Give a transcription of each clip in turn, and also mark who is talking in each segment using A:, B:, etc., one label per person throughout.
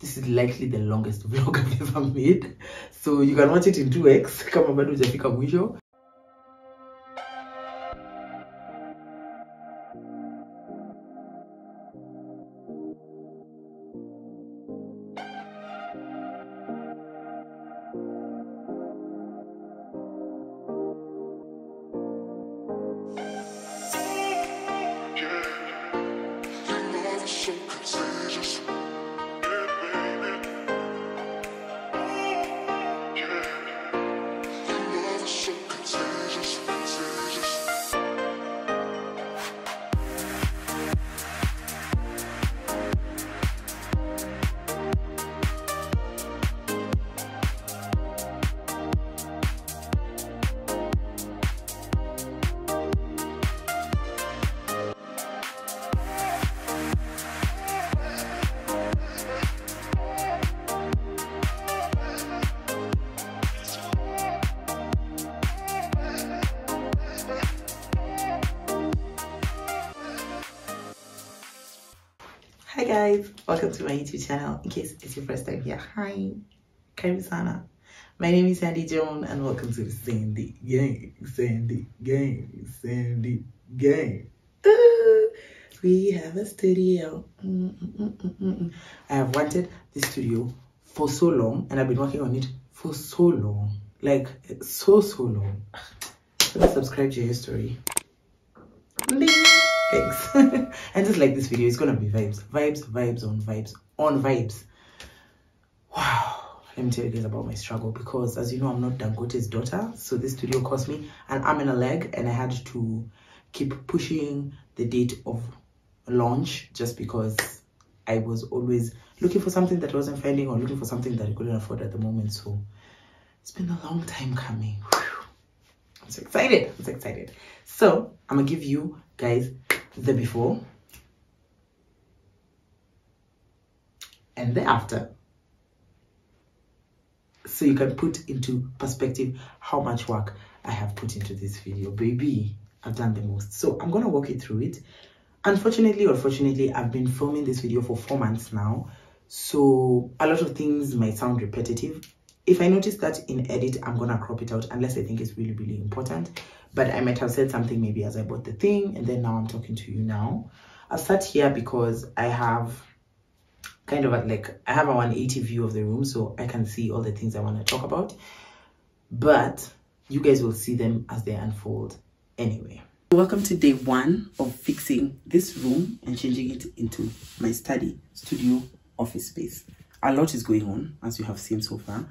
A: this is likely the longest vlog I've ever made, so you can watch it in 2x kama bado hujafika mwisho. Hi guys, welcome to my YouTube channel. In case it's your first time here, hi, karibu sana. My name is Joan and welcome to the Sandy Gang. We have a studio. I have wanted this studio for so long and I've been working on it for so long, like so long. Please subscribe to your story. Thanks. And just like this video, it's gonna be vibes on vibes. Wow, let me tell you guys about my struggle, because as you know, I'm not Dangote's daughter, so this studio cost me an arm and a leg, and I had to keep pushing the date of launch just because I was always looking for something that I wasn't finding, or looking for something that I couldn't afford at the moment. So it's been a long time coming. I'm so excited. So I'm gonna give you guys the before and the after, so you can put into perspective how much work I have put into this video. Baby, I've done the most. So I'm gonna walk you through it. Unfortunately or fortunately, I've been filming this video for 4 months now, so a lot of things might sound repetitive. If I notice that in edit, I'm gonna crop it out unless I think it's really important. But I might have said something maybe as I bought the thing, and then now I'm talking to you now. I've sat here because I have kind of I have a 180 view of the room, so I can see all the things I want to talk about. But you guys will see them as they unfold anyway. Welcome to day 1 of fixing this room and changing it into my studio office space. A lot is going on, as you have seen so far,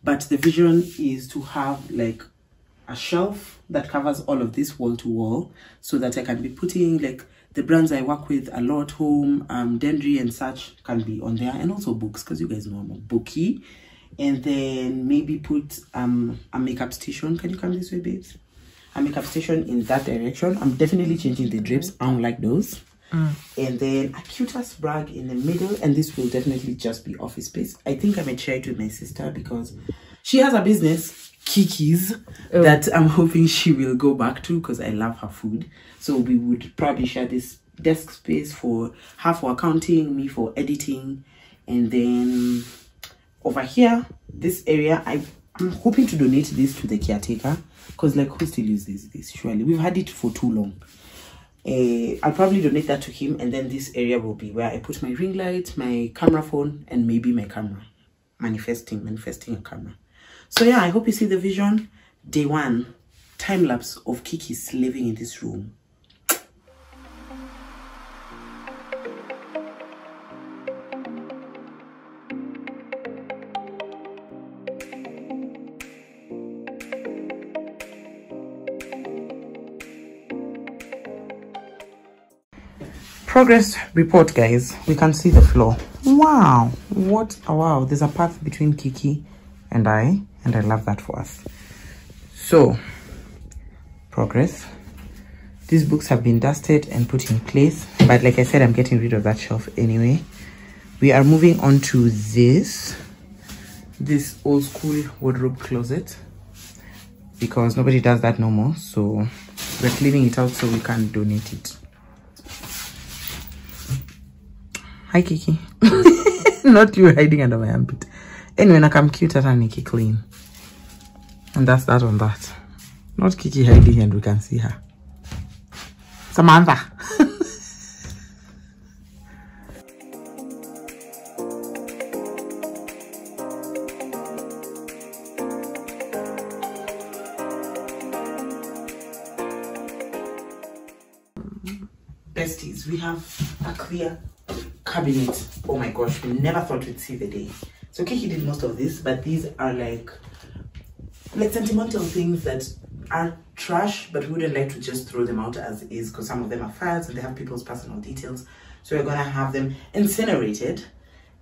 A: but the vision is to have like a shelf that covers all of this wall to wall, so that I can be putting like the brands I work with a lot, home, Dendry and such can be on there, and also books, because you guys know I'm a bookie. And then maybe put a makeup station. Can you come this way, babes? A makeup station in that direction. I'm definitely changing the drapes. I don't like those. And then a cutest brag in the middle, and this will definitely just be office space. I think I might share it with my sister because she has a business, Kiki's, that I'm hoping she will go back to, because I love her food. So we would probably share this desk space, for her for accounting, me for editing. And then over here, this area, I'm hoping to donate this to the caretaker, because like, who still uses this? Surely we've had it for too long. I'll probably donate that to him, and then this area will be where I put my ring light, my camera phone, and maybe my camera. Manifesting a camera. So yeah, I hope you see the vision. Day 1, time lapse of Kiki's living in this room. Progress report, guys. We can see the floor. Wow, what a wow. There's a path between Kiki and I love that for us. So progress. These books have been dusted and put in place, but like I said, I'm getting rid of that shelf anyway. We are moving on to this old school wardrobe closet, because nobody does that no more, so we're cleaning it out so we can donate it. Hi, Kiki. Not you hiding under my armpit. Anyway, like I'm cute at Nikki clean. And that's that on that. Not Kiki hiding and we can see her. Samantha. Besties, we have a clear cabinet. Oh my gosh, we never thought we'd see the day. So Kiki did most of this, but these are like sentimental things that are trash, but we wouldn't like to just throw them out as is, because some of them are files and they have people's personal details. So we're gonna have them incinerated.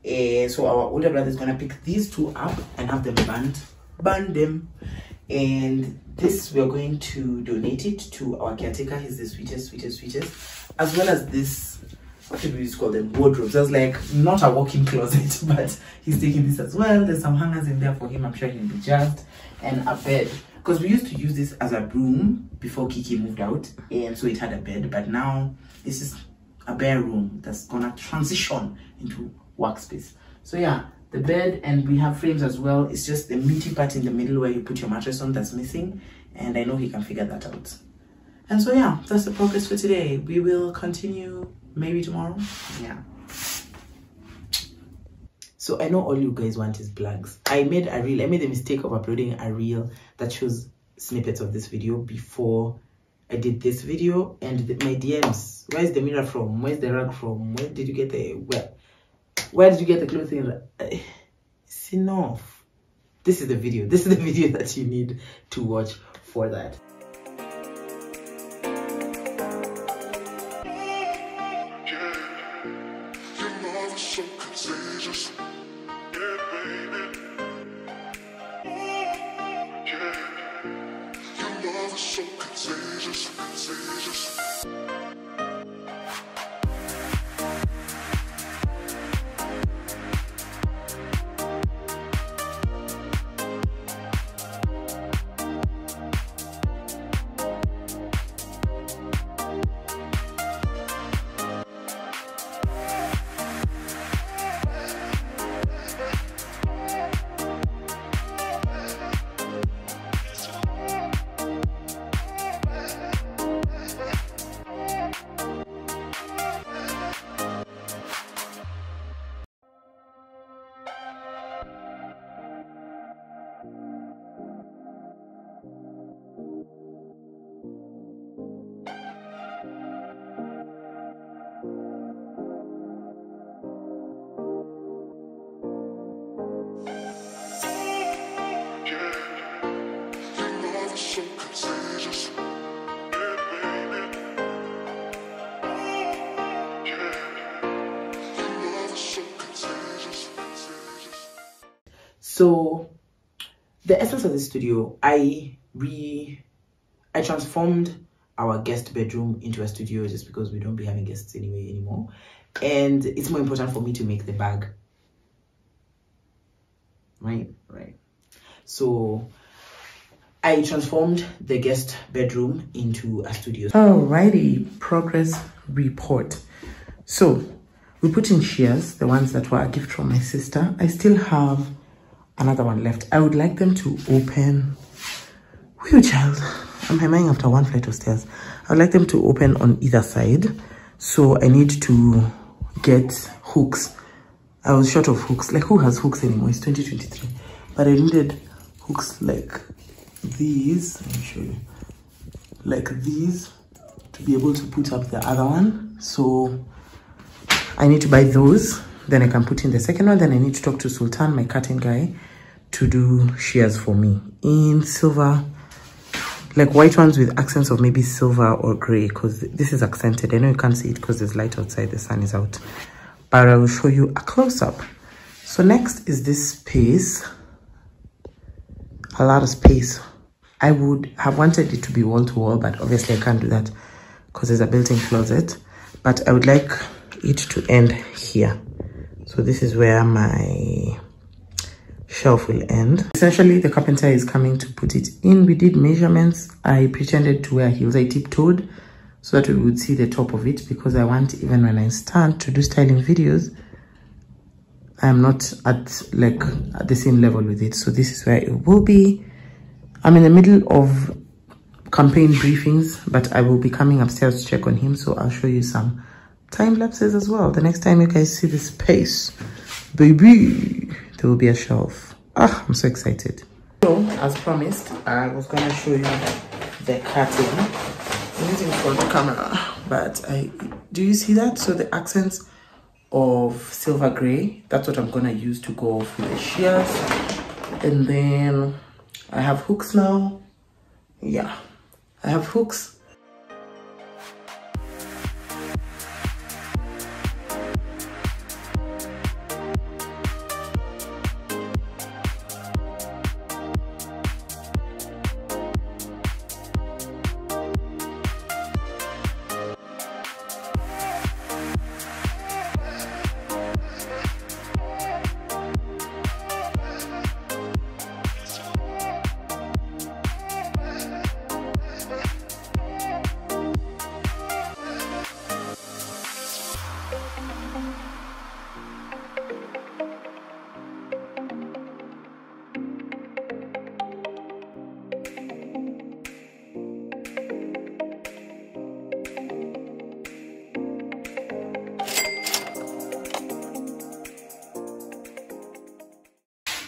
A: So our older brother is gonna pick these two up and have them burn them. And this, we're going to donate it to our caretaker. He's the sweetest, as well as this, what should we just call them, wardrobes. That's like not a walk-in closet, but he's taking this as well. There's some hangers in there for him, I'm sure he'll be jazzed. And a bed, because we used to use this as a room before Kiki moved out, and so it had a bed, but now this is a bare room that's gonna transition into workspace. So yeah, the bed, and we have frames as well. It's just the meaty part in the middle where you put your mattress on that's missing, and I know he can figure that out. And so yeah, that's the progress for today. We will continue maybe tomorrow. Yeah. So I know all you guys want is plugs. I made the mistake of uploading a reel that shows snippets of this video before I did this video, and my DMs, where's the mirror from, where's the rug from, where did you get the where did you get the clothing? It's enough. This is the video that you need to watch for that. So the essence of the studio, I transformed our guest bedroom into a studio just because we don't be having guests anymore, and it's more important for me to make the bag right. So I transformed the guest bedroom into a studio. Alrighty, progress report. So we put in shears, the ones that were a gift from my sister. I still have another one left. I would like them to open. Wheel child, I'm hemming after one flight of stairs. I would like them to open on either side. So I need to get hooks. I was short of hooks. Like, who has hooks anymore? It's 2023. But I needed hooks like these. Let me show you. Like these to be able to put up the other one. So I need to buy those. Then I can put in the second one. Then I need to talk to Sultan, my cutting guy, to do shears for me in silver, like white ones with accents of maybe silver or gray, because this is accented. I know you can't see it because there's light outside, the sun is out, but I will show you a close-up. So next is this space, a lot of space. I would have wanted it to be wall-to-wall, but obviously I can't do that because there's a built-in closet. But I would like it to end here. So this is where my shelf will end. Essentially, the carpenter is coming to put it in. We did measurements. I pretended to wear heels. I tiptoed so that we would see the top of it, because I want, even when I stand to do styling videos, I am not at like at the same level with it. So this is where it will be. I'm in the middle of campaign briefings, but I will be coming upstairs to check on him. So I'll show you some time lapses as well. The next time you guys see this space, baby, there will be a shelf. Ah, I'm so excited. So as promised, I was gonna show you the curtain. I'm using front camera, but do you see that? So the accents of silver gray, that's what I'm gonna use to go off with the shears. And then I have hooks now. Yeah, I have hooks.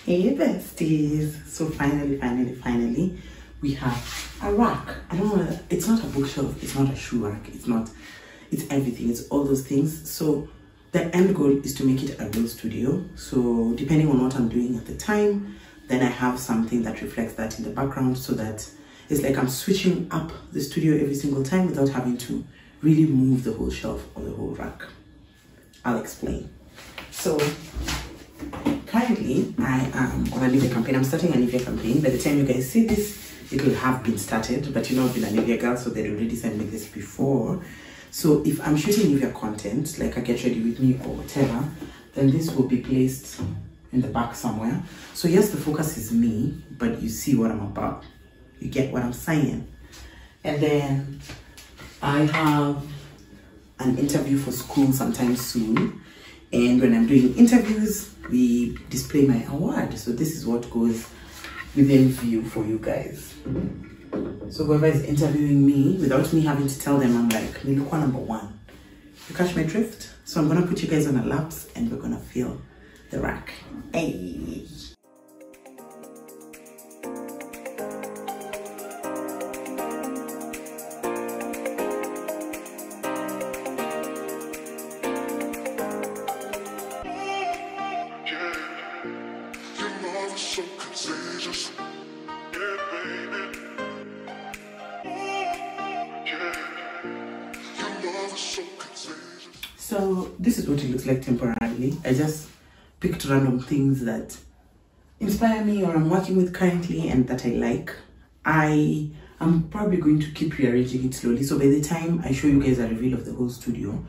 A: Hey besties, so finally we have a rack. I don't know, it's not a bookshelf, it's not a shoe rack, it's everything, it's all those things. So the end goal is to make it a real studio. So depending on what I'm doing at the time, then I have something that reflects that in the background, so that it's like I'm switching up the studio every single time without having to really move the whole shelf or the whole rack. I'll explain. So currently, I am on a Nivea campaign. I'm starting a Nivea campaign. By the time you guys see this, it will have been started. But you know, I've been a Nivea girl, so they already sent me this before. So if I'm shooting Nivea content, like a Get Ready With Me or whatever, then this will be placed in the back somewhere. So yes, the focus is me, but you see what I'm about. You get what I'm saying. And then I have an interview for school sometime soon. And when I'm doing interviews, we display my award. So this is what goes within view for you guys. So whoever is interviewing me, without me having to tell them, I'm like, Nilukwa number one. You catch my drift? So I'm gonna put you guys on a laps and we're gonna feel the rack. Hey. So this is what it looks like temporarily. I just picked random things that inspire me or I'm working with currently and that I like. I am probably going to keep rearranging it slowly. So by the time I show you guys a reveal of the whole studio,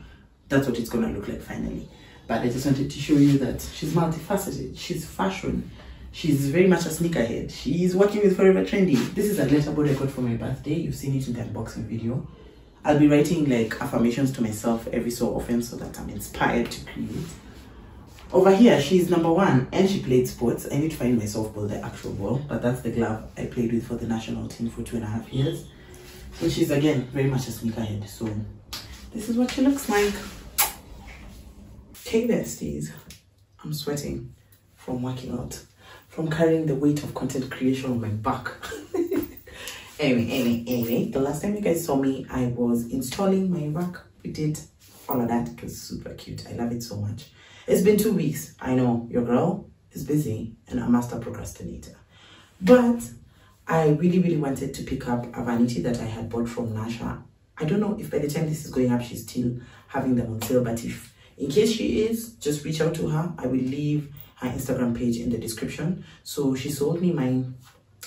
A: that's what it's gonna look like finally. But I just wanted to show you that she's multifaceted. She's fashion. She's very much a sneakerhead. She's working with Forever Trendy. This is a letterboard I got for my birthday. You've seen it in the unboxing video. I'll be writing like affirmations to myself every so often so that I'm inspired to create. Over here, she's number one and she played sports. I need to find my softball, the actual ball, but that's the glove I played with for the national team for 2.5 years. So she's again very much a sneakerhead. So this is what she looks like. Okay, besties, I'm sweating from working out, from carrying the weight of content creation on my back. Anyway, the last time you guys saw me, I was installing my rack. We did all of that. It was super cute. I love it so much. It's been 2 weeks. I know your girl is busy and a master procrastinator. But I really wanted to pick up a Vanity that I had bought from Nasha. I don't know if by the time this is going up, she's still having them on sale. But if in case she is, just reach out to her. I will leave her Instagram page in the description. So she sold me mine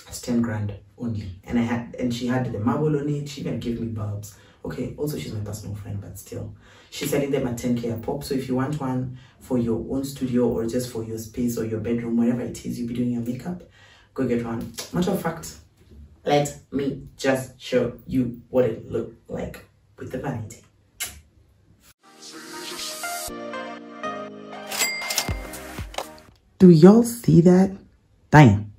A: as 10 grand only, and she had the marble on it. She even gave me bulbs. Okay, also she's my personal friend, but still she's selling them at 10k a pop. So if you want one for your own studio or just for your space or your bedroom, wherever it is you'll be doing your makeup, go get one. Matter of fact, let me just show you what it looked like with the Vanity. Do y'all see that? Damn.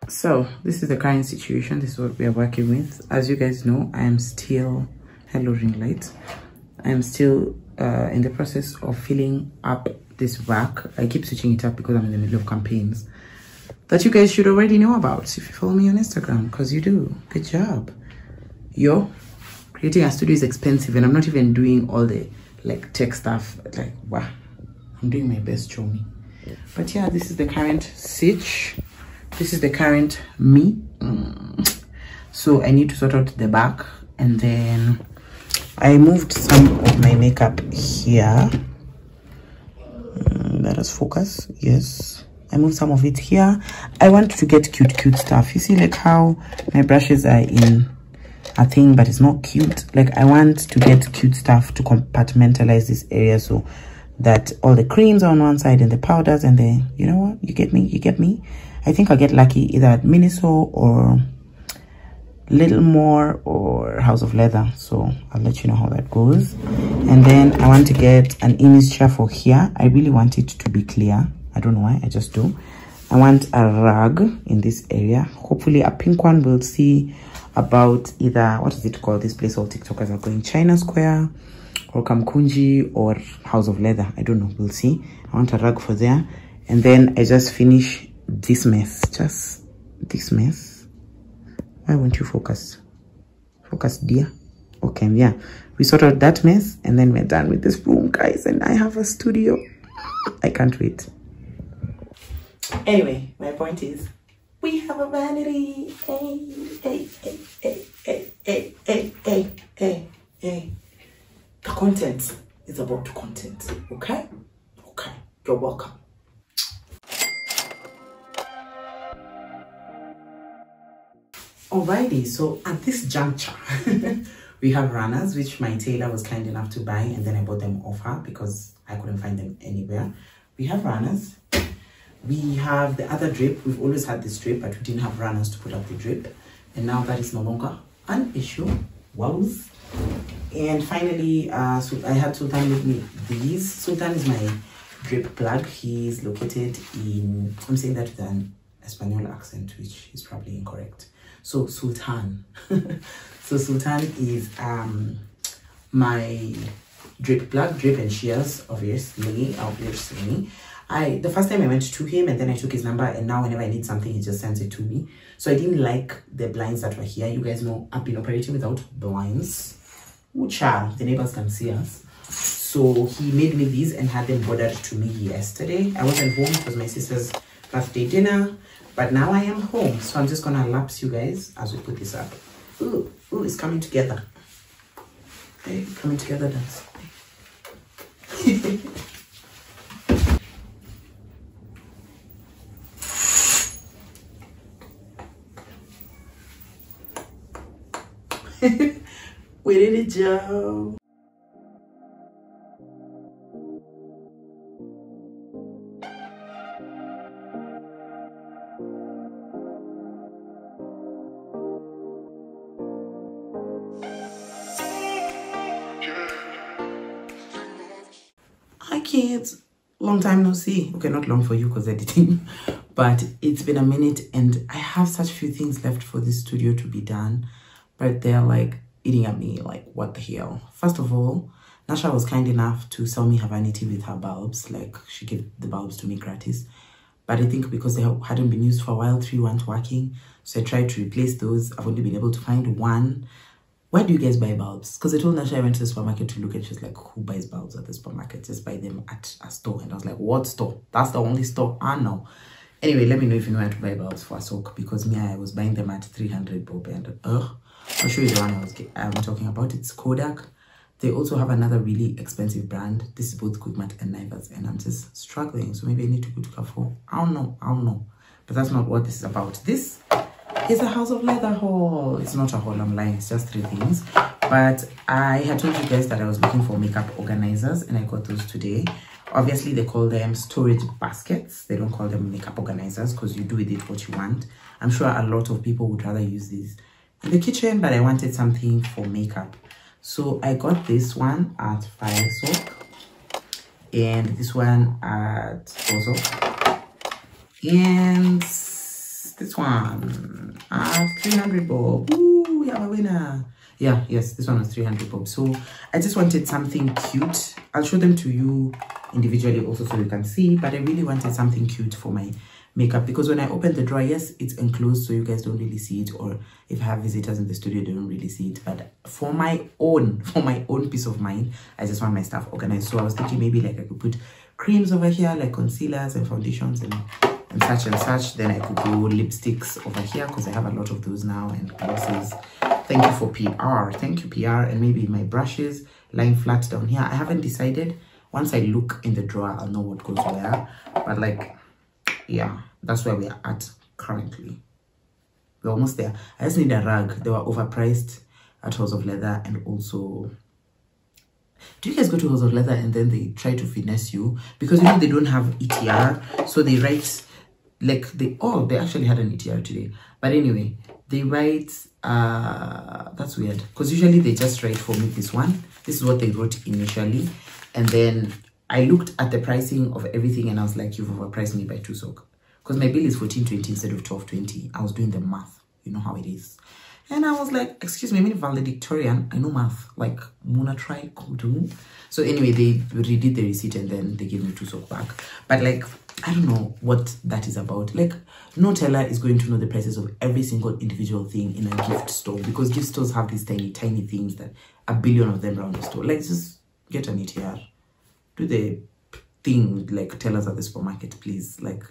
A: So this is the current situation. This is what we are working with. As you guys know, I am still, hello ring light, I am still in the process of filling up this work. I keep switching it up because I'm in the middle of campaigns that you guys should already know about if you follow me on Instagram, because you do. Good job. Yo, creating a studio is expensive, and I'm not even doing all the like tech stuff. Like, wow, I'm doing my best, show me. But yeah, this is the current sitch. This is the current me. So I need to sort out the back, and then I moved some of my makeup here. Let us focus. Yes, I moved some of it here. I want to get cute stuff. You see like how my brushes are in a thing, but it's not cute. Like, I want to get cute stuff to compartmentalize this area so that all the creams are on one side and the powders and the, you know what, you get me. I think I'll get lucky either at Miniso or Little More or House of Leather. So I'll let you know how that goes. And then I want to get an Eames chair for here. I really want it to be clear. I don't know why, I just do. I want a rug in this area. Hopefully a pink one. We'll see about either, what is it called, this place all TikTokers are going, China Square or Kamkunji or House of Leather. I don't know, we'll see. I want a rug for there. And then I just finish this mess, just this mess. Why won't you focus? Focus, dear. Okay, yeah, we sort out that mess and then we're done with this room, guys, and I have a studio. I can't wait. Anyway, my point is, we have a vanity. Hey. The content is about content, okay? Okay, you're welcome. Alrighty, so at this juncture, we have runners, which my tailor was kind enough to buy, and then I bought them off her because I couldn't find them anywhere. We have runners. We have the other drape. We've always had this drape, but we didn't have runners to put up the drape. And now that is no longer an issue. Wows. And finally, so I had Sultan with me these. Sultan is my drape plug. He's located in, I'm saying that with an Espanol accent, which is probably incorrect. So Sultan. So Sultan is my drape plug, drape and shears, obviously. The first time I went to him and then I took his number, and now whenever I need something, he just sends it to me. So I didn't like the blinds that were here. You guys know I've been operating without blinds. Ooh, child, the neighbors can see us. So he made me these and had them ordered to me yesterday. I wasn't home. It was my sister's birthday dinner. But now I am home. So I'm just going to lapse you guys as we put this up. Ooh, it's coming together. Hey, coming together, dance. We did it, Joe. Hi kids, long time no see. Okay, not long for you because editing, but it's been a minute and I have such few things left for this studio to be done, but they're like eating at me, like what the hell. First of all, Nasha was kind enough to sell me her vanity with her bulbs. Like, she gave the bulbs to me gratis, but I think because they hadn't been used for a while, 3 weren't working, so I tried to replace those. I've only been able to find one. Why do you guys buy bulbs? Because I told Nasha I went to the supermarket to look, and she's like, who buys bulbs at the supermarket? Just buy them at a store. And I was like, what store? That's the only store I know. Anyway, let me know if you know how to buy bulbs for a soak, because me, I was buying them at 300 bob, and I'll show you the one I'm talking about. It's Kodak They also have another really expensive brand. This is both Quickmart and Naivas, and I'm just struggling. So maybe I need to go to Carrefour. I don't know. But that's not what this is about. This is a House of Leather haul. It's not a haul, I'm lying. It's just 3 things. But I had told you guys that I was looking for makeup organizers, and I got those today. Obviously, they call them storage baskets. They don't call them makeup organizers because you do with it what you want. I'm sure a lot of people would rather use these in the kitchen, but I wanted something for makeup. So I got this one at 5 sock, and this one at 4 sock, and this one at 300 bob. Ooh, yeah, winner. Yeah, yes, this one was 300 bob. So I just wanted something cute. I'll show them to you individually also so you can see, but I really wanted something cute for my makeup, because when I open the drawer, yes, it's enclosed so you guys don't really see it, or if I have visitors in the studio, they don't really see it. But for my own peace of mind, I just want my stuff organized. So I was thinking maybe like I could put creams over here, like concealers and foundations and such and such. Then I could go lipsticks over here because I have a lot of those now, and glosses. Thank you for PR. Thank you, PR. And maybe my brushes lying flat down here. I haven't decided. Once I look in the drawer, I'll know what goes where. But like, yeah, that's where we are at currently. We're almost there. I just need a rug. They were overpriced at House of Leather. And also, do you guys go to House of Leather and then they try to finesse you? Because you know they don't have ETR. So they write like they actually had an ETR today. But anyway, they write that's weird, because usually they just write for me this one. This is what they wrote initially, and then I looked at the pricing of everything and I was like, you've overpriced me by 2 sock, because my bill is 14.20 instead of 12.20. I was doing the math, you know how it is, and I was like, excuse me, I'm valedictorian, I know math, like Mona try come to. So anyway, they redid the receipt and then they gave me 2 sock back. But like, I don't know what that is about. Like, no teller is going to know the prices of every single individual thing in a gift store, because gift stores have these tiny things that a billion of them around the store. Like, just get an ETR. Do the thing like tell us at the supermarket, please. Like,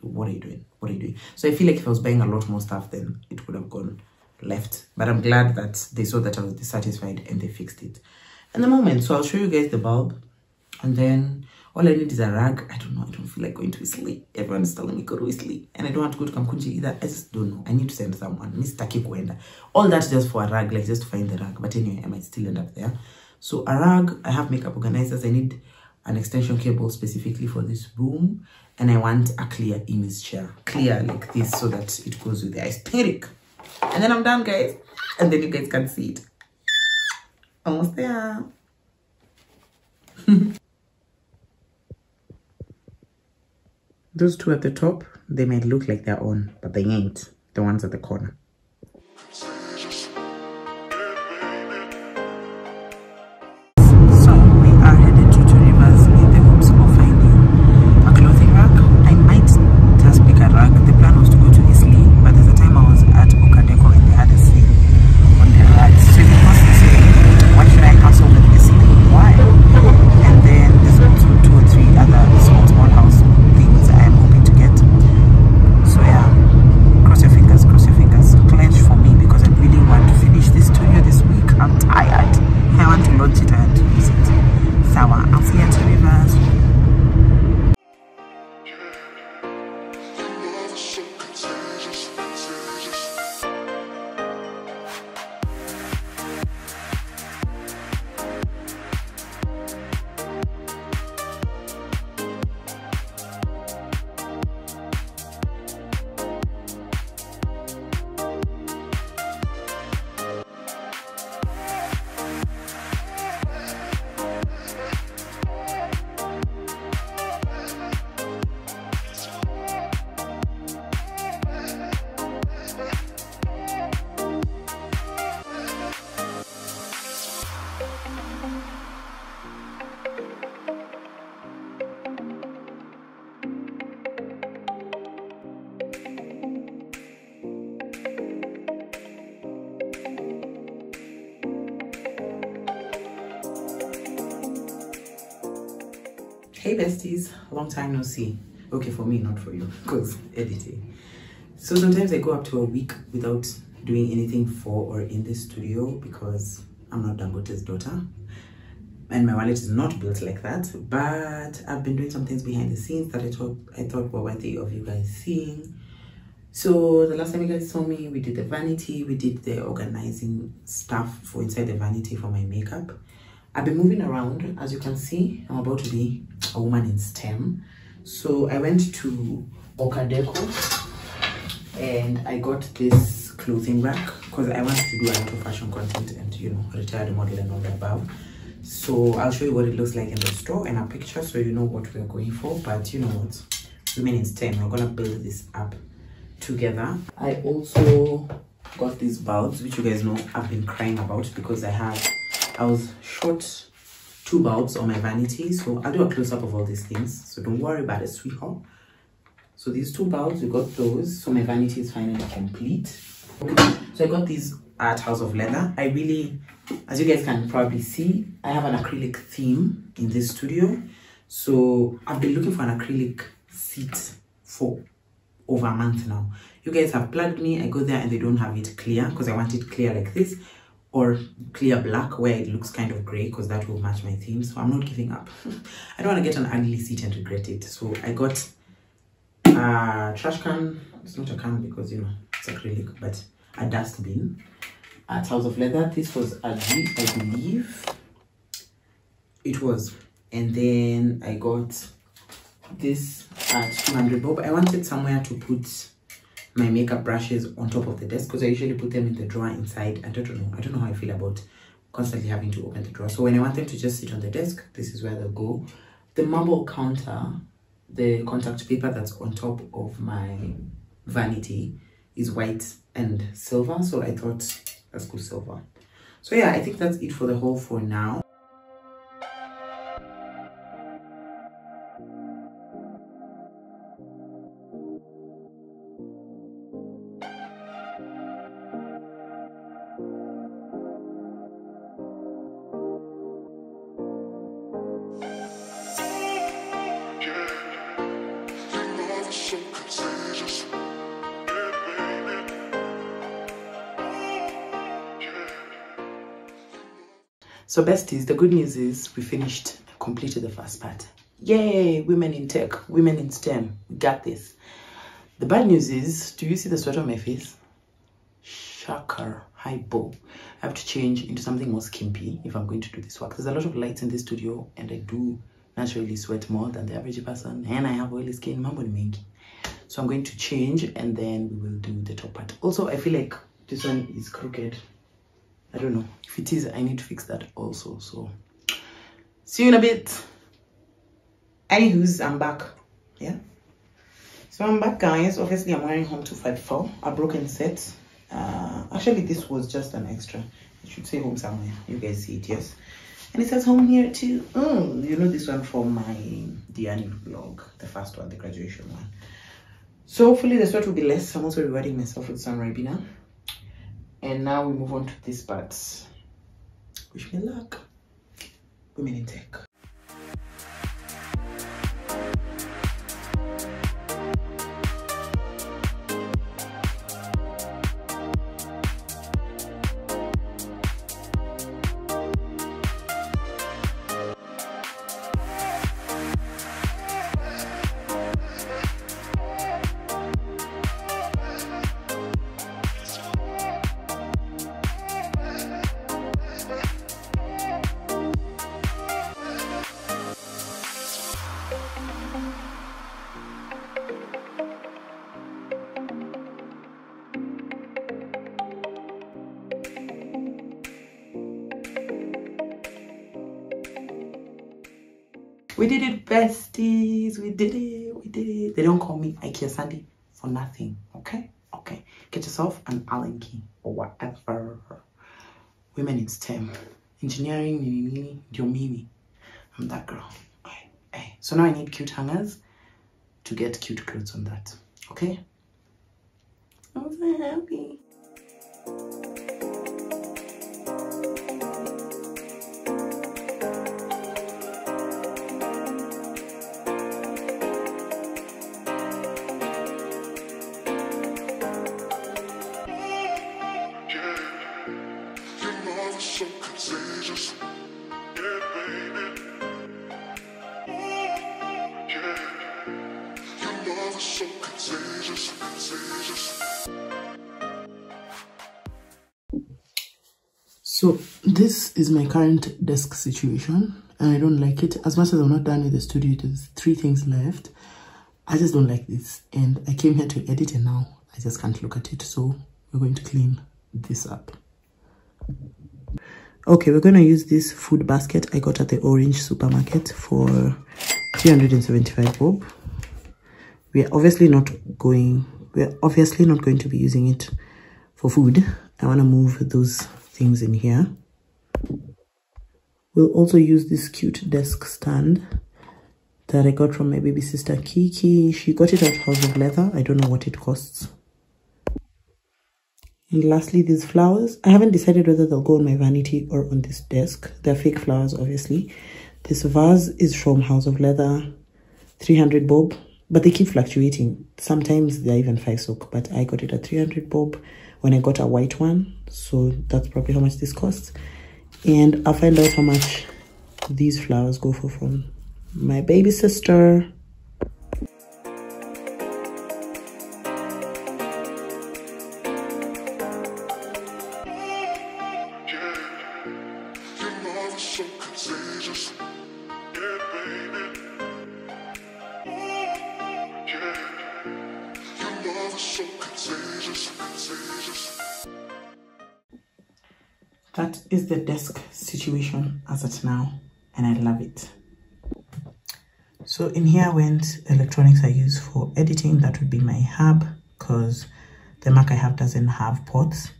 A: what are you doing? What are you doing? So I feel like if I was buying a lot more stuff, then it would have gone left. But I'm glad that they saw that I was dissatisfied and they fixed it in the moment. So I'll show you guys the bulb, and then all I need is a rag. I don't know. I don't feel like going to Whistly. Everyone is telling me go to Whistly, and I don't want to go to Kamkunji either. I just don't know. I need to send someone. Mr. Kikwenda. All that just for a rag, like just to find the rag. But anyway, I might still end up there. So a rag. I have makeup organizers. I need an extension cable specifically for this room, and I want a clear Eames chair, clear like this, so that it goes with the aesthetic. And then I'm done, guys. And then you guys can see it. Almost there. Those two at the top, they might look like they're on, but they ain't. The ones at the corner. Hey besties, long time no see. Okay, for me, not for you, because editing. So sometimes I go up to a week without doing anything for or in the studio because I'm not Dangote's daughter. and my wallet is not built like that, but I've been doing some things behind the scenes that I thought were worthy of you guys seeing. So the last time you guys saw me, we did the vanity, we did the organizing stuff for inside the vanity for my makeup. I've been moving around. As you can see, I'm about to be a woman in STEM. So I went to Orca Deco and I got this clothing rack because I wanted to do a lot of fashion content and, you know, retired model and all the above. So I'll show you what it looks like in the store and a picture so you know what we're going for. But you know what, women in STEM, we're gonna build this up together. I also got these bulbs, which you guys know I've been crying about because I was short 2 bulbs on my vanity. So I'll do a close-up of all these things, so don't worry about it, sweetheart. So these 2 bulbs, we got those, so my vanity is finally complete. So I got these at House of Leather. I really, as you guys can probably see, I have an acrylic theme in this studio. So I've been looking for an acrylic seat for over a month now. You guys have plugged me. I go there and they don't have it clear because I want it clear like this, or clear black where it looks kind of gray because that will match my theme. So I'm not giving up. I don't want to get an ugly seat and regret it. So I got a trash can. It's not a can because, you know, it's acrylic, but a dustbin at House of Leather. This was a Jeep, I believe it was. And then I got this at 200 bob. I wanted somewhere to put my makeup brushes on top of the desk because I usually put them in the drawer inside. I don't know how I feel about constantly having to open the drawer. So when I want them to just sit on the desk, this is where they'll go. The marble counter, the contact paper that's on top of my vanity is white and silver, so I thought let's go silver. So yeah, I think that's it for the haul for now. So besties, the good news is we completed the first part. Yay, women in tech, women in STEM, we got this. The bad news is, do you see the sweat on my face? Shocker, hypo. I have to change into something more skimpy if I'm going to do this work. There's a lot of lights in this studio and I do naturally sweat more than the average person, and I have oily skin, mambo ni mengi. So I'm going to change and then we will do the top part. Also, I feel like this one is crooked. I don't know. If it is, I need to fix that also. So see you in a bit. Anywho's, I'm back. Yeah. So I'm back, guys. Obviously, I'm wearing Home 254, a broken set. Actually, this was just an extra. It should say home somewhere. You guys see it, yes? And it says home here too. Oh, you know this one from my Diani vlog, the first one, the graduation one. So hopefully the sweat will be less. I'm also rewarding myself with some Ribena. And now we move on to this part. Wish me luck. Women in tech. We did it, besties. We did it. We did it. They don't call me IKEA Sandy for nothing. Okay? Okay. Get yourself an Allen key or whatever. Women in STEM. Engineering, nini, ndio mimi. I'm that girl. Okay. Hey. So now I need cute hangers to get cute clothes on that. Okay? I'm so happy.
B: So contagious, yeah, baby.
A: So this is my current desk situation, and I don't like it. As much as I'm not done with the studio, there's 3 things left. I just don't like this, and I came here to edit, and now I just can't look at it. So we're going to clean this up. Okay, we're going to use this food basket I got at the Orange supermarket for 375 bob. We're obviously not going to be using it for food. I want to move those things in here. We'll also use this cute desk stand that I got from my baby sister Kiki. She got it at House of Leather. I don't know what it costs. And lastly, these flowers. I haven't decided whether they'll go on my vanity or on this desk. They're fake flowers, obviously. This vase is from House of Leather, 300 bob, but they keep fluctuating. Sometimes they're even 5 soak, but I got it at 300 bob when I got a white one. So that's probably how much this costs. And I'll find out how much these flowers go for from my baby sister. That is the desk situation as at now, and I love it. So in here went electronics I use for editing. That would be my hub, because the Mac I have doesn't have ports.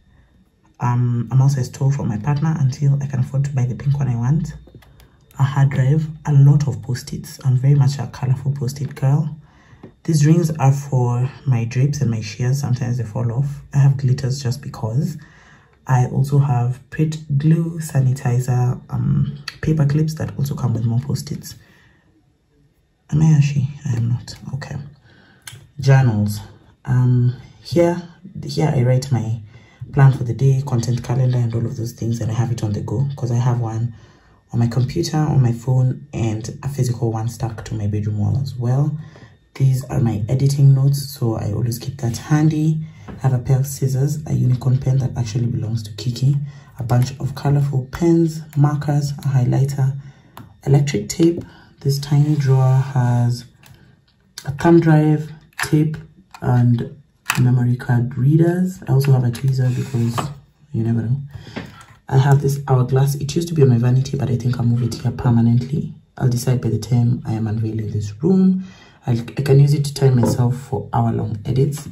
A: I'm also a store for my partner until I can afford to buy the pink one I want. A hard drive, a lot of post-its. I'm very much a colorful post-it girl. These rings are for my drapes and my shears. Sometimes they fall off. I have glitters just because. I also have Prit glue, sanitizer, paper clips that also come with more post-its. Am I actually? I am not. Okay. Journals. Here I write my plan for the day, content calendar, and all of those things, and I have it on the go because I have one on my computer, on my phone, and a physical one stuck to my bedroom wall as well. These are my editing notes, so I always keep that handy. I have a pair of scissors, a unicorn pen that actually belongs to Kiki, a bunch of colorful pens, markers, a highlighter, electric tape. This tiny drawer has a thumb drive, tape, and memory card readers. I also have a tweezer because you never know. I have this hourglass. It used to be on my vanity, but I think I'll move it here permanently. I'll decide by the time I am unveiling this room. I can use it to time myself for hour-long edits.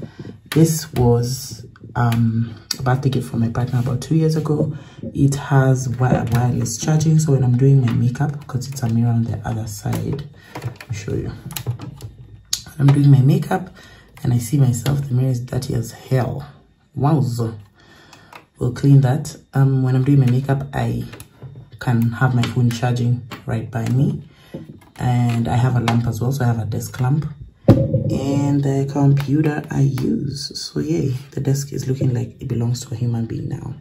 A: This was a birthday gift from my partner about 2 years ago. It has wireless charging, so when I'm doing my makeup, because it's a mirror on the other side, let me show you. When I'm doing my makeup and I see myself, the mirror is dirty as hell. Wowza. We'll clean that. When I'm doing my makeup, I can have my phone charging right by me. And I have a lamp as well, so I have a desk lamp and the computer I use. So yay, the desk is looking like it belongs to a human being now.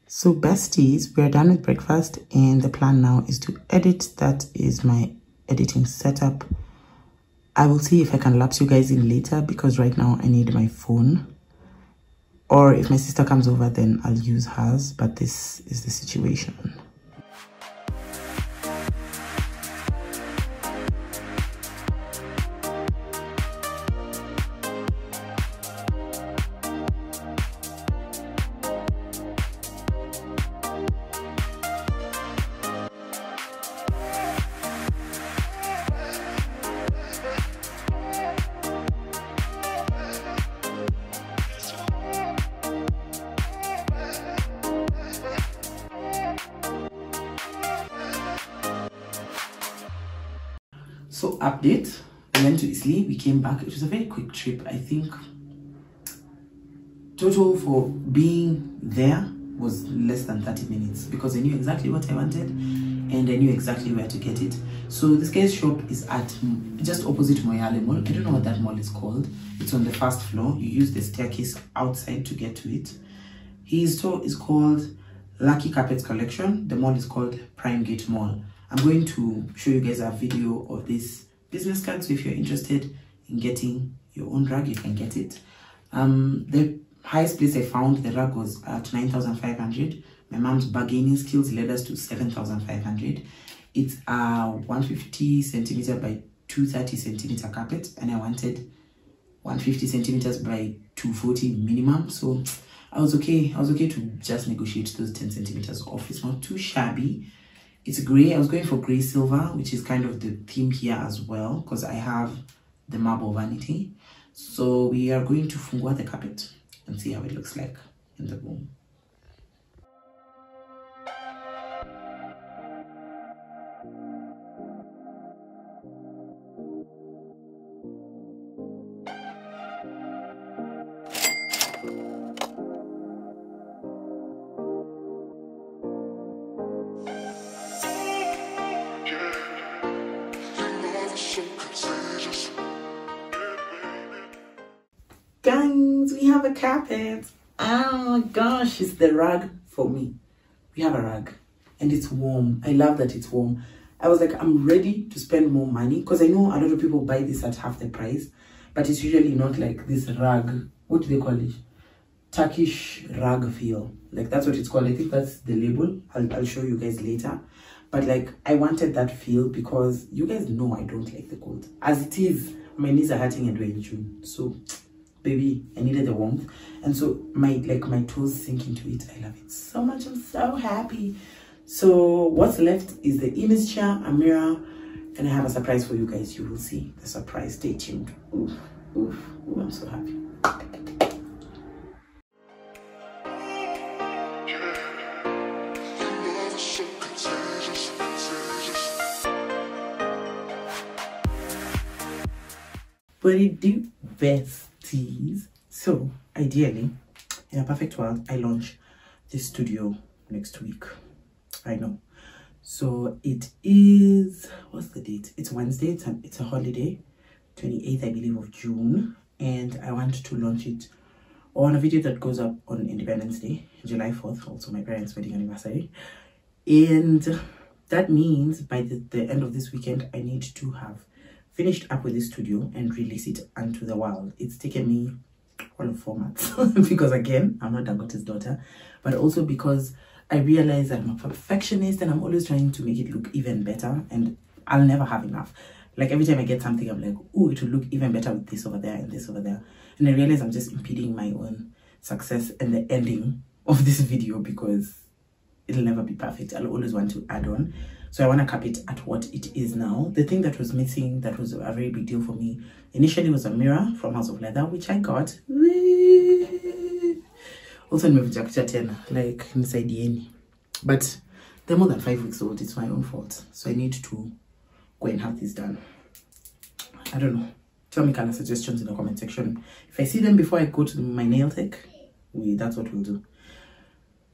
A: So besties, we're done with breakfast and the plan now is to edit. That is my editing setup. I will see if I can lapse you guys in later because right now I need my phone, or if my sister comes over then I'll use hers, but this is the situation. So update, we went to Italy, we came back. It was a very quick trip. I think total for being there was less than 30 minutes because I knew exactly what I wanted and I knew exactly where to get it. So this guy's shop is at just opposite Moyale Mall. I don't know what that mall is called. It's on the first floor. You use the staircase outside to get to it. His store is called Lucky Carpets Collection. The mall is called Prime Gate Mall. I'm going to show you guys a video of this business card, so if you're interested in getting your own rug, you can get it. The highest place I found the rug was at 9,500, My mom's bargaining skills led us to 7,500. It's a 150 centimeter by 230 centimeter carpet, and I wanted 150 centimeters by 240 minimum. So I was okay to just negotiate those 10 centimeters off. It's not too shabby. It's gray. I was going for gray silver, which is kind of the theme here as well, because I have the marble vanity. So we are going to fungua the carpet and see how it looks like in the room. Guys, we have a carpet. Oh my gosh, it's the rug for me. We have a rug and it's warm. I love that it's warm. I was like, I'm ready to spend more money because I know a lot of people buy this at half the price, but it's usually not like this rug. What do they call it? Turkish rug feel. Like that's what it's called. I think that's the label. I'll show you guys later. But like I wanted that feel because you guys know I don't like the cold. As it is, my knees are hurting and we're in June. So baby, I needed the warmth, and so my toes sink into it. I love it so much. I'm so happy. So what's left is the Eames chair, a mirror, and I have a surprise for you guys. You will see the surprise. Stay tuned. Oof, oof, ooh, I'm so happy. What do you do, besties? So ideally, in a perfect world, I launch this studio next week. I know. So it is, what's the date? It's Wednesday. It's a holiday, 28th, I believe, of June, and I want to launch it on a video that goes up on Independence Day, July 4th, also my parents' wedding anniversary. And that means by the end of this weekend, I need to have finished up with this studio and release it unto the world. It's taken me all of 4 months because again, I'm not Dangote's daughter, but also because I realize that I'm a perfectionist and I'm always trying to make it look even better, and I'll never have enough. Like every time I get something, I'm like, oh, it will look even better with this over there and this over there. And I realize I'm just impeding my own success and the ending of this video because it'll never be perfect. I'll always want to add on. So I want to cap it at what it is now. The thing that was missing, that was a very big deal for me initially, was a mirror from House of Leather, which I got. Also nimekuja 10, like nisaidieni. But they're more than 5 weeks old. It's my own fault. So I need to go and have this done. I don't know. Tell me kind of suggestions in the comment section. If I see them before I go to my nail tech, that's what we'll do.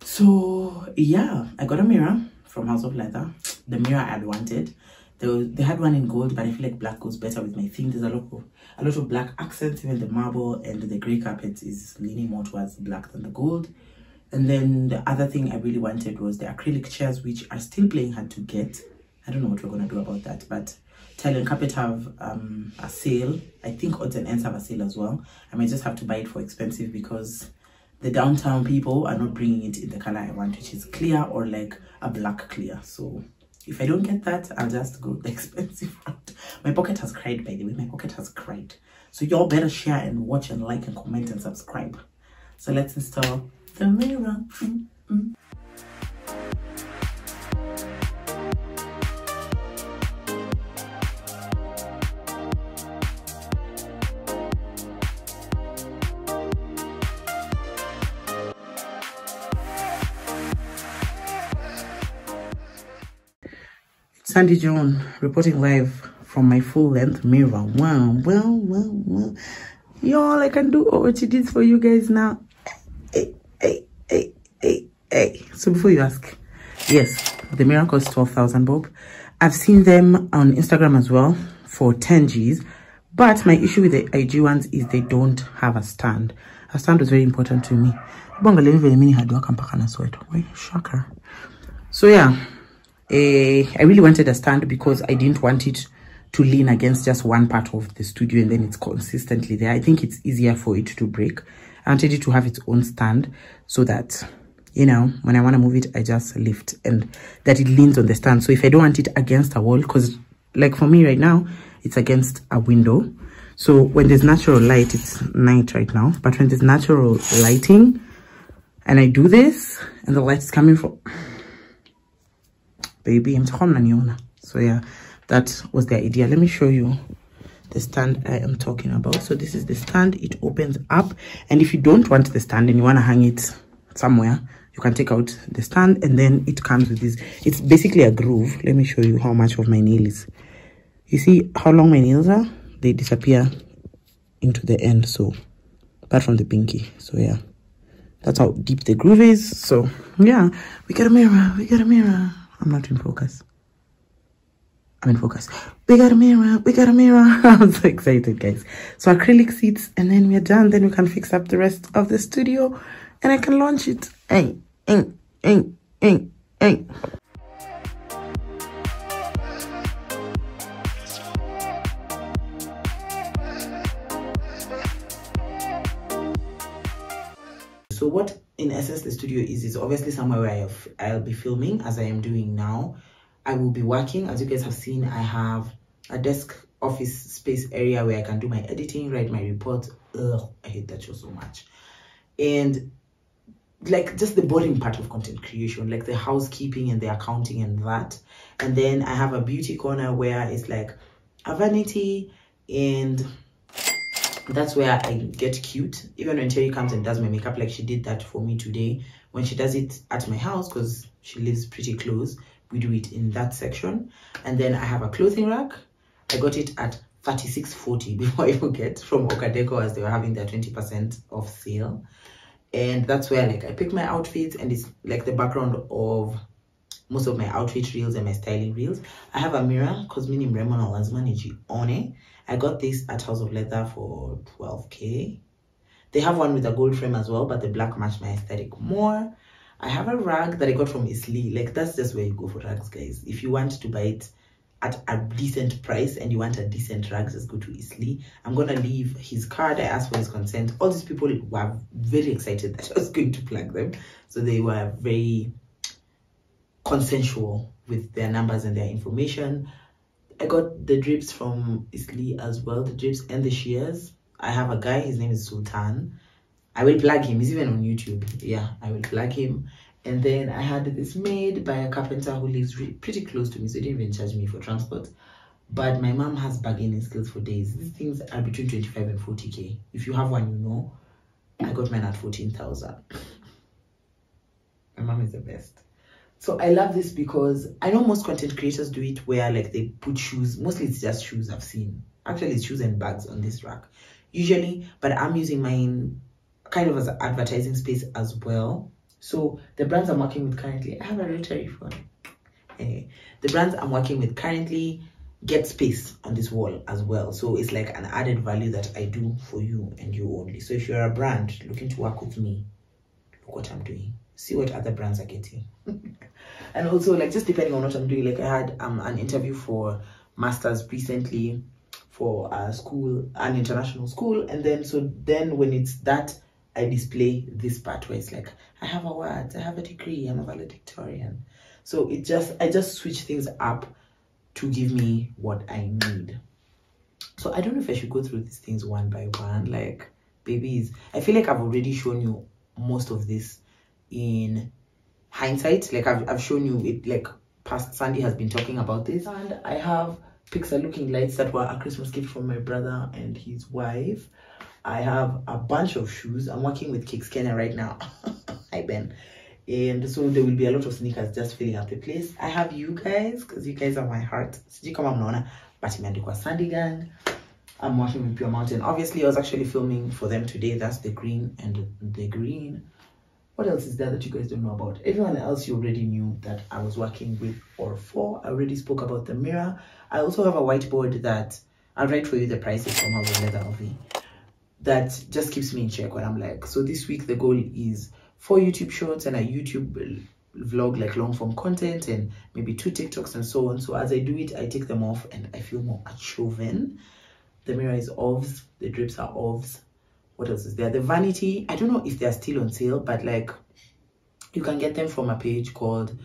A: So yeah, I got a mirror from House of Leather. The mirror I had wanted. They had one in gold, but I feel like black goes better with my theme. There's a lot of black accents. Even the marble and the grey carpet is leaning more towards black than the gold. And then the other thing I really wanted was the acrylic chairs, which are still playing hard to get. I don't know what we're gonna do about that, but Tile and Carpet have a sale. I think Odds and Ends have a sale as well. I might just have to buy it for expensive because the downtown people are not bringing it in the color I want, which is clear or like a black clear. So if I don't get that, I'll just go the expensive route. My pocket has cried, by the way. My pocket has cried. So y'all better share and watch and like and comment and subscribe. So let's install the mirror. Sandy Joan reporting live from my full-length mirror. Well. Y'all, I can do OOTDs for you guys now. Hey. So before you ask, yes, the mirror costs 12,000 bob. I've seen them on Instagram as well for 10 Gs. But my issue with the IG ones is they don't have a stand. A stand was very important to me. So yeah. I really wanted a stand because I didn't want it to lean against just one part of the studio and then it's consistently there. I think it's easier for it to break. I wanted it to have its own stand so that you know, when I want to move it, I just lift, and that it leans on the stand. So if I don't want it against a wall, because like for me right now, it's against a window. So when there's natural light, it's night right now, but when there's natural lighting and I do this and the light is coming from baby, so yeah, that was the idea. Let me show you the stand I am talking about. So this is the stand. It opens up, and if you don't want the stand and you want to hang it somewhere, you can take out the stand, and then it comes with this. It's basically a groove. Let me show you how much of my nail is. You see how long my nails are? They disappear into the end, so apart from the pinky. So yeah, that's how deep the groove is. So yeah, we got a mirror, we got a mirror. I'm not in focus. I'm in focus. We got a mirror, we got a mirror. I'm so excited, guys. So acrylic seats, and then we're done. Then we can fix up the rest of the studio and I can launch it. Hey, hey, hey, hey, hey. So what in essence the studio is obviously somewhere where I'll be filming, as I am doing now. I will be working. As you guys have seen, I have a desk office space area where I can do my editing, write my reports. Ugh, I hate that show so much. And like just the boring part of content creation, like the housekeeping and the accounting and that. And then I have a beauty corner where it's like a vanity, and that's where I get cute. Even when Terry comes and does my makeup, like she did that for me today, when she does it at my house, because she lives pretty close, we do it in that section. And then I have a clothing rack. I got it at $36.40 before I forget, from Orca Deco, as they were having their 20% off sale. And that's where like I pick my outfits, and it's like the background of most of my outfit reels and my styling reels. I have a mirror because mini mremona lazima nijione. I got this at House of Leather for $12K. They have one with a gold frame as well, but the black matched my aesthetic more. I have a rag that I got from Isli. Like that's just where you go for rags, guys. If you want to buy it at a decent price and you want a decent rag, just go to Isli. I'm gonna leave his card. I asked for his consent. All these people were very excited that I was going to plug them, so they were very consensual with their numbers and their information. I got the drapes from Isli as well, the drapes and the shears. I have a guy, his name is Sultan. I will plug him, he's even on YouTube. Yeah, I will plug him. And then I had this made by a carpenter who lives pretty close to me, so he didn't even charge me for transport. But my mom has bargaining skills for days. These things are between 25 and 40K. If you have one, you know. I got mine at 14,000. My mom is the best. So I love this because I know most content creators do it where like they put shoes. Mostly it's just shoes I've seen. Actually, it's shoes and bags on this rack usually, but I'm using mine kind of as an advertising space as well. So the brands I'm working with currently, I have a rotary phone. Anyway, the brands I'm working with currently get space on this wall as well. So it's like an added value that I do for you and you only. So if you're a brand looking to work with me, look what I'm doing. See what other brands are getting. And also like just depending on what I'm doing, like I had an interview for masters recently for a school, an international school, and then so then when it's that, I display this part where it's like I have awards, I have a degree, I'm a valedictorian. So I just switch things up to give me what I need. So I don't know if I should go through these things one by one. Like babies, I feel like I've already shown you most of this in hindsight. Like I've shown you it, like past Sandy has been talking about this. And I have pixel looking lights that were a Christmas gift from my brother and his wife. I have a bunch of shoes. I'm working with Kickscanner right now. Hi Ben. And so there will be a lot of sneakers just filling up the place. I have you guys because you guys are my heart. Sijui kama mnaona, but imeandikwa Sandy Gang. I'm working with Pure Mountain. Obviously I was actually filming for them today. That's the green and the green. What else is there that you guys don't know about? Everyone else you already knew that I was working with or for. I already spoke about the mirror. I also have a whiteboard that I'll write for you the prices from House of Leather that just keeps me in check when I'm like, so this week the goal is 4 YouTube shorts and a YouTube vlog, like long form content, and maybe 2 TikToks and so on. So as I do it, I take them off and I feel more at Chauvin. The mirror is offs, the drapes are offs. What else is there? The Vanity, I don't know if they're still on sale, but like You can get them from a page called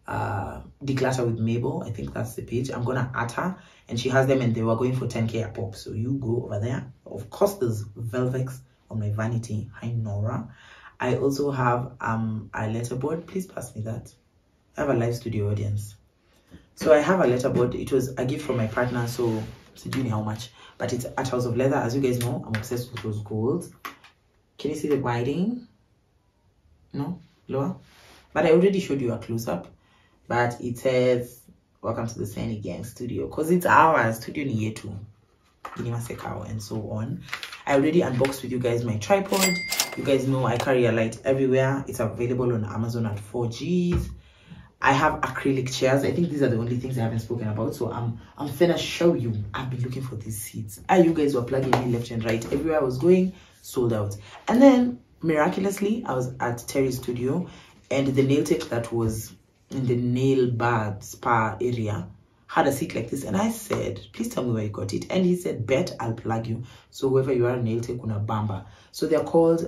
A: Declutter with Mabel. I think that's the page. I'm gonna add her, and she has them, and they were going for 10k a pop. So you go over there. Of course, there's Velvex on my Vanity. Hi Nora. I also have a letterboard. Please pass me that. I have a live studio audience. So I have a letterboard. It was a gift from my partner, so do you know how much? But it's at House of Leather. As you guys know, I'm obsessed with those golds. Can you see the writing? No? Lower? But I already showed you a close-up. But it says, welcome to the Sandy Gang studio. Because it's our studio in year 2. And so on. I already unboxed with you guys my tripod. You guys know I carry a light everywhere. It's available on Amazon at 4Gs. I have acrylic chairs. I think these are the only things I haven't spoken about. So I'm finna show you. I've been looking for these seats. You guys were plugging me left and right. Everywhere I was going, sold out. And then miraculously, I was at Terry's studio, and the nail tech that was in the nail bar spa area had a seat like this, and I said, please tell me where you got it. And he said, bet I'll plug you. So whoever you are, nail tech una bamba. So they're called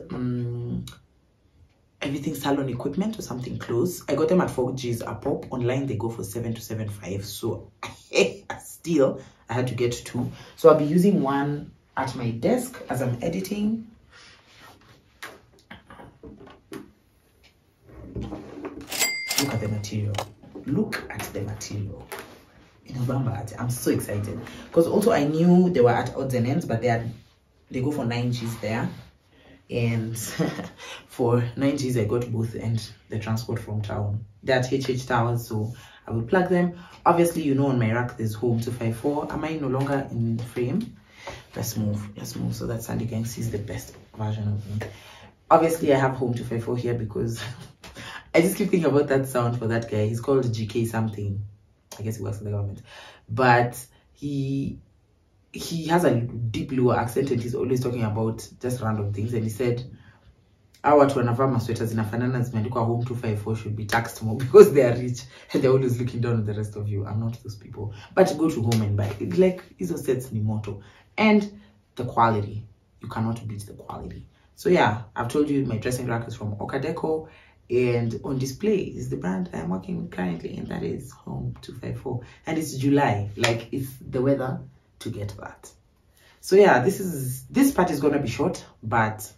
A: everything salon equipment or something close. I got them at 4Gs a pop. Online they go for 7 to 7.5. So still I had to get 2. So I'll be using one at my desk as I'm editing. Look at the material. Look at the material. I'm so excited because also I knew they were at odds and ends, but they go for 9Gs there, and for 9Gs I got both and the transport from town. They're at HH Towers, so I will plug them. Obviously, you know, on my rack there's Home 254. Am I no longer in the frame? Let's move so that Sandy Gang sees the best version of me. Obviously I have Home 254 here because I just keep thinking about that sound for that guy. He's called GK something. I guess he works for the government, but he has a deep lower accent, and he's always talking about just random things. And he said, our watu wanavaa masweta zinafanana zimeandikwa Home 254 should be taxed more because they are rich and they're always looking down on the rest of you. I'm not those people, but go to Home and buy it. Like hizo sets ni moto, and the quality, you cannot beat the quality. So yeah, I've told you my dressing rack is from Orca Deco. And on display is the brand I'm working with currently, and that is Home 254. And it's July, like it's the weather to get that. So yeah, this part is gonna be short, but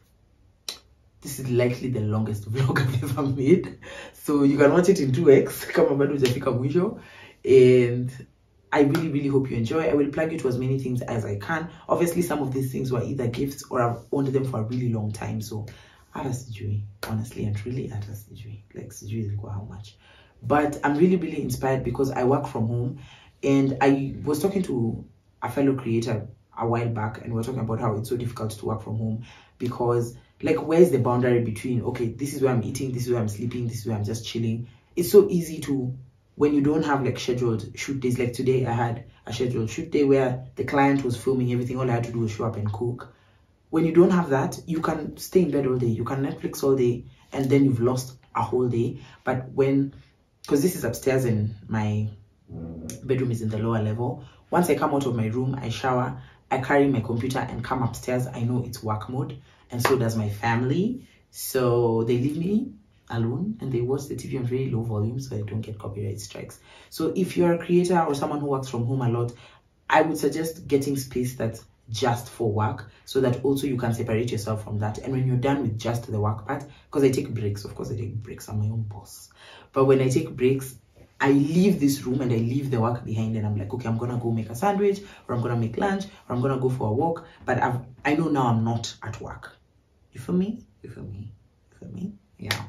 A: this is likely the longest vlog I've ever made. So you can watch it in 2x. Kama bado hujafika mwisho. And I really hope you enjoy. I will plug you to as many things as I can. Obviously, some of these things were either gifts or I've owned them for a really long time. So honestly and truly, like how much. But I'm really inspired because I work from home, and I was talking to a fellow creator a while back, and we were talking about how it's so difficult to work from home because, like, where's the boundary between, okay, this is where I'm eating, this is where I'm sleeping, this is where I'm just chilling. It's so easy to, when you don't have like scheduled shoot days. Like today I had a scheduled shoot day where the client was filming everything. All I had to do was show up and cook. When you don't have that, you can stay in bed all day, you can Netflix all day, and then you've lost a whole day. But because this is upstairs and my bedroom is in the lower level, once I come out of my room, I shower, I carry my computer and come upstairs, I know it's work mode, and so does my family. So they leave me alone and they watch the TV on very low volume so I don't get copyright strikes. So if you're a creator or someone who works from home a lot, I would suggest getting space that's just for work, so that also you can separate yourself from that. And when you're done with just the work part, because I take breaks, of course I take breaks, I'm my own boss, but when I take breaks, I leave this room and I leave the work behind, and I'm like, okay, I'm gonna go make a sandwich, or I'm gonna make lunch, or I'm gonna go for a walk, but I know now I'm not at work. You feel me? Yeah.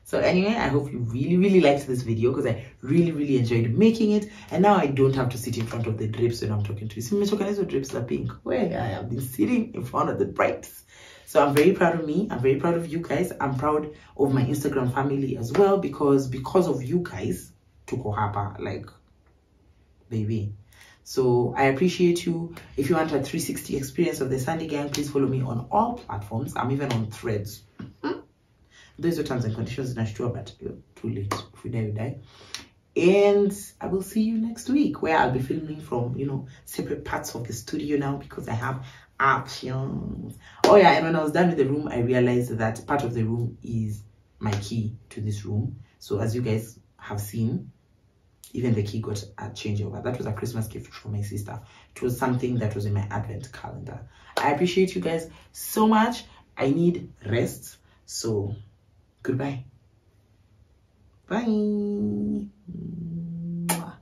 A: So anyway, I hope you really liked this video, because I really enjoyed making it. And now I don't have to sit in front of the drapes when I'm talking to you. See, these drapes are pink. Where I have been sitting in front of the drapes. So I'm very proud of me. I'm very proud of you guys. I'm proud of my Instagram family as well, because of you guys, tuko hapa, like, baby. So I appreciate you. If you want a 360 experience of the Sandy Gang, please follow me on all platforms. I'm even on Threads. Those are terms and conditions, not sure, but too late. If we die, we die. And I will see you next week, where I'll be filming from, you know, separate parts of the studio now, because I have options. Oh yeah, and when I was done with the room, I realized that part of the room is my key to this room. So as you guys have seen, even the key got a changeover. That was a Christmas gift from my sister. It was something that was in my advent calendar. I appreciate you guys so much. I need rest. So goodbye. Bye. Mwah.